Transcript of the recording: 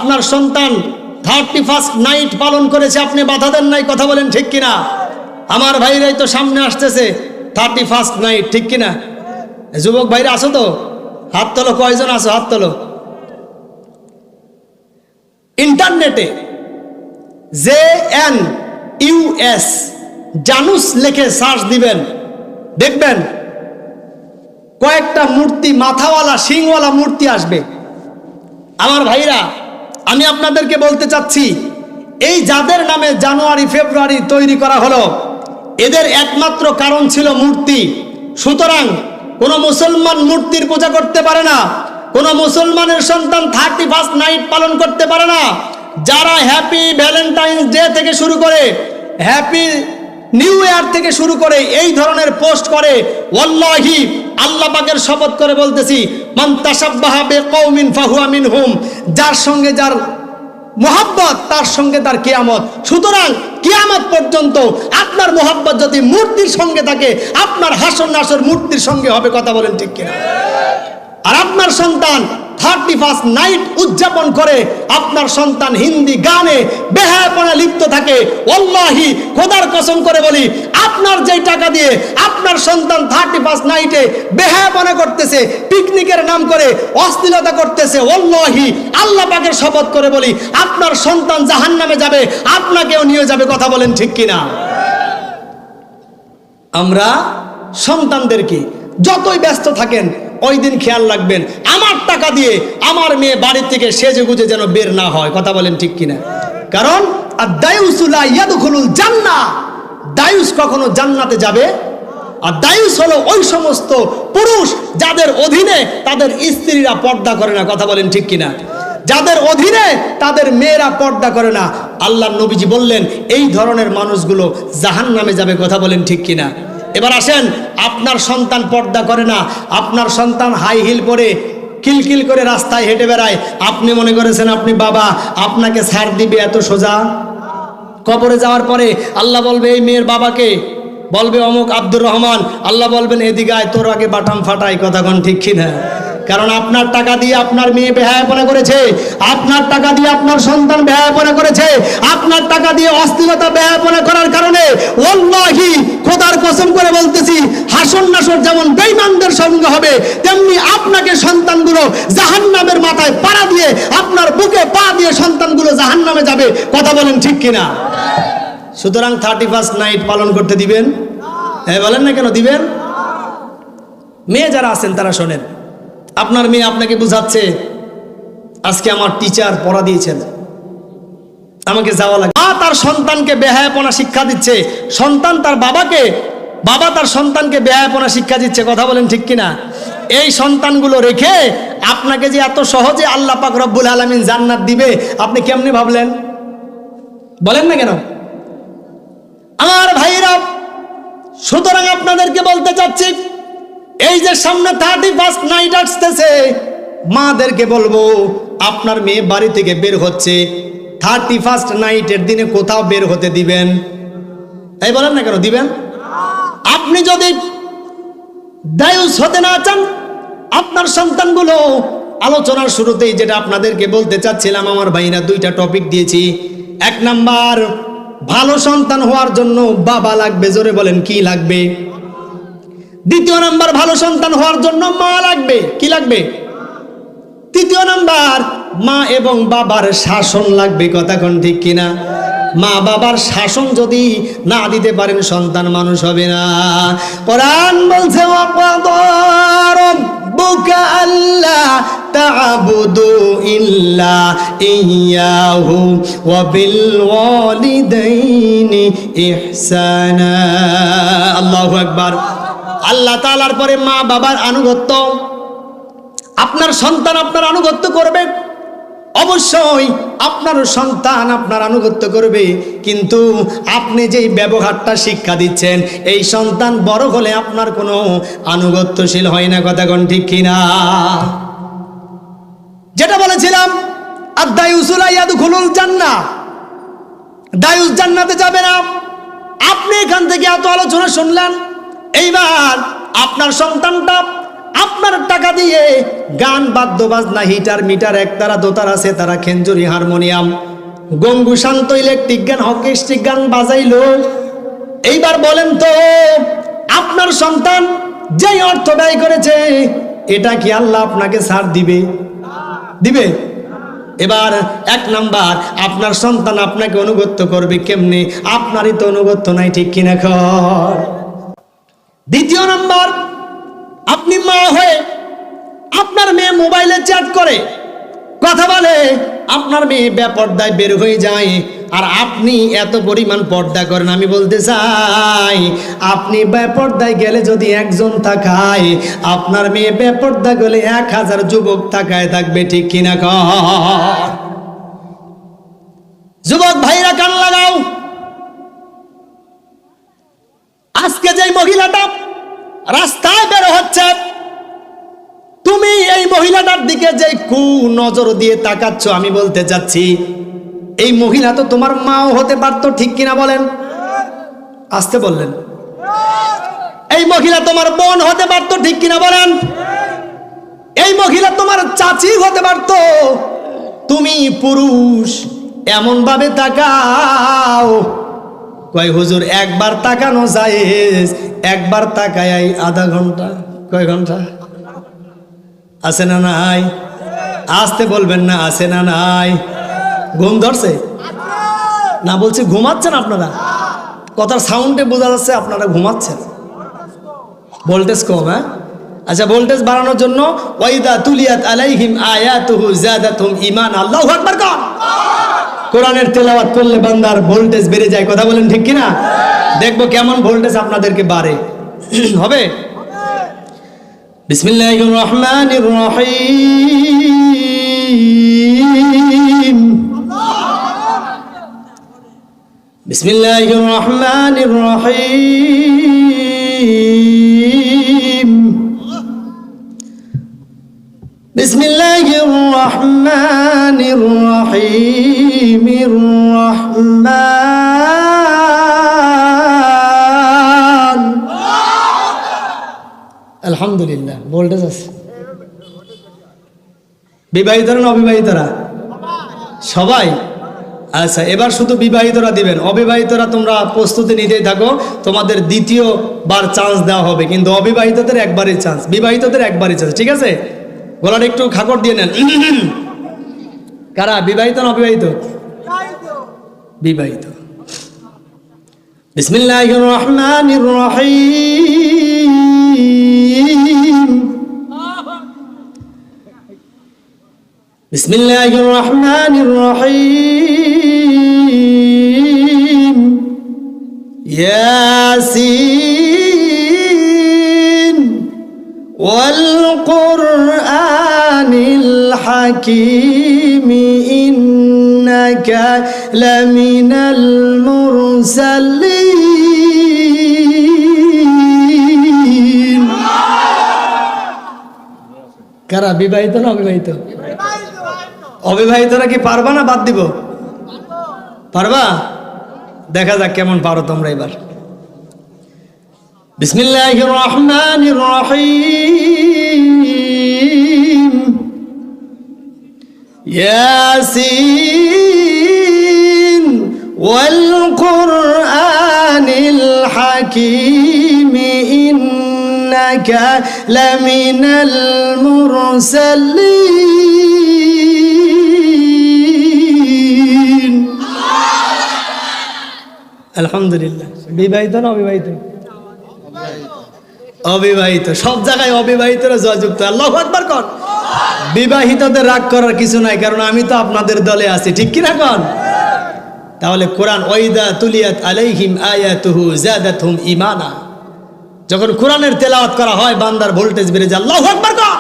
আপনার সন্তান 31st night পালন করেছে, আপনি বাধা দেন নাই, কথা বলেন ঠিক কিনা? আমার ভাইরাই তো সামনে আসতেছে 31st নাইট, ঠিক কিনা? যুবক ভাইরা আছো তো? হাত তোলো, কয়জন আছো? হাত তোলো। ইন্টারনেটে JANUS জানুস লিখে সার্চ দিবেন, দেখবেন কয়েকটা মূর্তি, মাথাওয়ালা শিংওয়ালা মূর্তি আসবে। আমার ভাইরা, আমি আপনাদেরকে বলতে চাচ্ছি, এই যাদের নামে জানুয়ারি ফেব্রুয়ারি তৈরি করা হলো, এদের একমাত্র কারণ ছিল মূর্তি। সুতরাং কোনো মুসলমান মূর্তির পূজা করতে পারে না, কোনো মুসলমানের সন্তান 31st নাইট পালন করতে পারে না। যারা হ্যাপি ভ্যালেন্টাইন্স ডে থেকে শুরু করে, হ্যাপি নিউ ইয়ার থেকে শুরু করে এই ধরনের পোস্ট করে, ওয়াল্লাহি আল্লাহ পাকের শপথ করে বলতেছি, মান তাশাব্বাহা বিকওমিন ফাহুয়া মিনহুম, যার সঙ্গে যার মোহাব্বত তার সঙ্গে তার কিয়ামত। সুতরাং কিয়ামত পর্যন্ত আপনার মোহাব্বত যদি মূর্তির সঙ্গে থাকে, আপনার হাসর নাসর মূর্তির সঙ্গে হবে, কথা বলেন ঠিক কিনা? আর আপনার সন্তান 31st নাইট উদযাপন করে, আপনার সন্তান হিন্দি গানে বেহায়াপনা লিপ্ত থাকে, ওয়াল্লাহি খোদার কসম করে বলি, আপনার যেই টাকা দিয়ে আপনার সন্তান 31st নাইটে বেহায়াপনা করতেছে, পিকনিকের নাম করে অশ্লীলতা করতেছে, ওয়াল্লাহি আল্লাহ পাকের শপথ করে বলি, আপনার সন্তান জাহান্নামে যাবে, আপনাকেও নিয়ে যাবে, কথা বলেন ঠিক কিনা? আমরা সন্তানদেরকে যতই ব্যস্ত থাকেন, ওই দিন খেয়াল রাখবেন, আমার টাকা দিয়ে আমার মেয়ে বাড়ি থেকে সেজে গুজে যেন বের না হয়, কথা বলেন ঠিক কিনা? কারণ আদ-দায়ুসু লা ইয়াদখুলুল জান্নাহ, দায়ুস কখনো জান্নাতে যাবে। আর দায়ুস হলো ওই সমস্ত পুরুষ যাদের অধীনে তাদের স্ত্রীরা পর্দা করে না, কথা বলেন ঠিক কিনা? যাদের অধীনে তাদের মেয়েরা পর্দা করে না, আল্লাহর নবীজি বললেন এই ধরনের মানুষগুলো জাহান্নামে যাবে, কথা বলেন ঠিক কিনা? এবার আসেন, আপনার সন্তান পর্দা করে না, আপনার সন্তান হাই হিল পরে কিলকিল করে রাস্তায় হেঁটে বেড়ায়, আপনি মনে করেছেন আপনি বাবা, আপনাকে ছাড় দিবে এত সোজা? কবরে যাওয়ার পরে আল্লাহ বলবে এই মেয়ের বাবাকে, বলবে অমুক আব্দুর রহমান, আল্লাহ বলবেন এদিকে আয়, তোর আগে বাটাম ফাটাই, কথা কোন ঠিক কিনা? কারণ আপনার টাকা দিয়ে আপনার মেয়ে বেহায়াপনা করেছে, আপনার টাকা দিয়ে আপনার সন্তান বেহায়াপনা করেছে, আপনার টাকা দিয়ে অশ্লীলতা বেহায়াপনা করার কারণে ওয়াল্লাহি খোদার কসম করে বলতেছি, হাসর নাসর যেমন বেঈমানদের সঙ্গে হবে, তেমনি আপনাকে সন্তানগুলো জাহান্নামের মাথায় পাড়া দিয়ে, আপনার বুকে পা দিয়ে সন্তানগুলো জাহান্নামে যাবে, কথা বলেন ঠিক কিনা? সুতরাং 31st নাইট পালন করতে দিবেন? হ্যাঁ বলেন না কেন দিবেন? মেয়ে যারা আছেন তারা শোনেন, আপনার মেয়ে আপনাকে বুঝাচ্ছে, আজকে আমার টিচার পড়া দিয়েছেন, আমাকে যাওয়া লাগে। মা তার সন্তানকে বেহায়াপনা শিক্ষা দিচ্ছে, সন্তান তার বাবাকে, বাবা তার সন্তানকে বেহায়াপনা শিক্ষা দিচ্ছে, কথা বলেন ঠিক কিনা? এই সন্তানগুলো রেখে আপনাকে যে এত সহজে আল্লাহ পাক রব্বুল আলামিন জান্নাত দিবে, আপনি কেমনে ভাবলেন? বলেন না কেন? আমার ভাইরা, সুতরাং আপনাদেরকে বলতে চাচ্ছি, এই যে সামনে 31st নাইট আসতেছে, মাদেরকে বলবো, আপনার মেয়ে বাড়ি থেকে বের হচ্ছে, 31st নাইটের দিনে কোথাও বের হতে দিবেন? এই বলেন না কেন দিবেন? আপনি যদি দায়ুস হতে না চান, আপনার সন্তানগুলো, আলোচনার শুরুতেই যেটা আপনাদেরকে বলতে চাচ্ছিলাম আমার ভাইরা, দুইটা টপিক দিয়েছি। 1 নাম্বার, ভালো সন্তান হওয়ার জন্য বাবা লাগবে, জোরে বলেন কি লাগবে? 2 নাম্বার, ভালো সন্তান হওয়ার জন্য মা লাগবে, কি লাগবে? 3 নাম্বার, মা এবং বাবার শাসন লাগবে, কথা কোন ঠিক কিনা? মা বাবার শাসন যদি না দিতে পারেন, সন্তান মানুষ হবে না। কোরআন বলছে ওয়াকাদা রাব্বুকা আল্লা তা'বুদু ইল্লা ইয়াহু ওয়া বিল ওয়ালিদাইনি ইহসানা। আল্লাহু আকবার। আল্লাহ তাআলার পরে মা বাবার আনুগত্য, আপনার সন্তান আপনার আনুগত্য করবে, অবশ্যই আপনার সন্তান আপনার আনুগত্য করবে, কিন্তু আপনি যেই ব্যবহারটা শিক্ষা দিচ্ছেন, এই সন্তান বড় হলে আপনার কোনো আনুগত্যশীল হয় না, কথা কোন ঠিক কিনা? যেটা বলেছিলাম, আদ-দায়ুসু লা ইয়াদখুলুল জান্নাহ, দায়ুস জান্নাতে যাবে না। আপনি এখান থেকে এত আলোচনা শুনলেন, এইবার আপনার সন্তানটা আপনার টাকা দিয়ে গান বাদ্য বাজনা হিটার মিটার একতারা দোতারা সেতারা খেঞ্জুরি হারমোনিয়াম গঙ্গু শান্ত ইলেকট্রিক গান হকি স্টিক গান বাজাইলো। এইবার বলেন তো আপনার সন্তান যেই অর্থ ব্যয় করেছে এটা কি আল্লাহ আপনাকে ছাড় দিবে? দিবে? এবার এক নাম্বার, আপনার সন্তান আপনাকে অনুগত্য করবে কেমনে? আপনারই তো অনুগত্য নাই, ঠিক কিনা কর? দ্বিতীয় নাম্বার, আপনি মা হয়ে আপনার মেয়ে মোবাইলে চ্যাট করে কথা বলে, আপনার মেয়ে বেপর্দায় বের হয়ে যায়, আর আপনি এত পরিমাণ পর্দা করেন। আমি বলতে চাই আপনি বেপর্দায় গেলে যদি একজন তাকায়, আপনার মেয়ে বেপর্দা গেলে 1000 যুবক তাকায় থাকবে, ঠিক কিনা কর? যুবক ভাইরা কান লাগাও, আজকে যে মহিলাটা রাস্তায় বের হচ্ছে, তুমি এই মহিলাটার দিকে যে নজর দিয়ে তাকাচ্ছ, আমি বলতে চাচ্ছি এই মহিলা তো তোমার মাও হতে পারতো, ঠিক কিনা বলেন? আসতে বললেন। এই মহিলা তোমার বোন হতে পারতো, ঠিক কিনা বলেন? এই মহিলা তোমার চাচি হতে পারতো। তুমি পুরুষ এমন ভাবে তাকাও, কয় হুজুর একবার তাকানো যায়, একবার তাকায় আধা ঘন্টা, কয় ঘন্টা? আছে না নাই? আসতে বলবেন না, আছে না নাই? ঘুম ধরছে না? বলছি ঘুমাচ্ছেন আপনারা, কথার সাউন্ডে বোঝা যাচ্ছে আপনারা ঘুমাচ্ছেন। ভোল্টেজ কম, হ্যাঁ? আচ্ছা, ভোল্টেজ বাড়ানোর জন্য ওয়াইদা তুলিয়াত আলাইহিম আয়াতুহু যাদাতুহুম ঈমান, আল্লাহু আকবার কর। কোরআনের তেলাওয়াত করলে বান্দার ভোল্টেজ বেড়ে যায়, কথা বলেন ঠিক কিনা? দেখবো কেমন ভোল্টেজ আপনাদেরকে বাড়ে। হবে? বিসমিল্লাহির রহমানির রহিম, বিসমিল্লাহির রহমানির রহিম, বিসমিল্লাহির রহমানির রহিমির রহমান। আলহামদুলিল্লাহ, ভোল্টেজ আছে। বিবাহিতরা না অবিবাহিতরা? সবাই? আচ্ছা, এবার শুধু বিবাহিতরা দিবেন, অবিবাহিতরা তোমরা প্রস্তুতি নিতেই থাকো, তোমাদের দ্বিতীয়বার চান্স দেওয়া হবে, কিন্তু অবিবাহিতদের একবারই চান্স, বিবাহিতদের একবারই চান্স, ঠিক আছে? গলাটা একটু খাকড় দিয়ে নেন। কারা বিবাহিত না অবিবাহিত? বিবাহিত। বিসমিল্লাহির রহমানির রহিম, বিসমিল্লাহির রহমানির রহিম, ইয়াসিন ওয়াল কুরআনিল হাকীম, ইন্নাকা লামিনাল মুরসালিন। কারা বিবাহিত না অবিবাহিত? অবিবাহিতরা কি পারবা না বাদ দিব? পারবা? দেখা যাক কেমন পারো তোমরা এবার। বিসমিল্লাহির রহমানির রহিম, ইয়াসিন ওয়াল কুরআনিল হাকীম, ইন্নাকা লামিনাল মুরসালিন। আলহামদুলিল্লাহ। বিবাহিত না অবিবাহিত? অবিবাহিত। সব জায়গায় অবিবাহিতরা জয়যুক্ত, আল্লাহু আকবার কর। বিবাহিতদের রাগ করার কিছু নাই, কারণ আমি তো আপনাদের দলে আছি, ঠিক কিনা কন? তাহলে কোরআন ওয়াইদা তুলিয়াত আলাইহিম আয়াতুহু যাদাতুহুম ঈমানা, যখন কোরআনের তেলাওয়াত করা হয় বান্দার ভোল্টেজ বেড়ে যায়, আল্লাহু আকবার কর।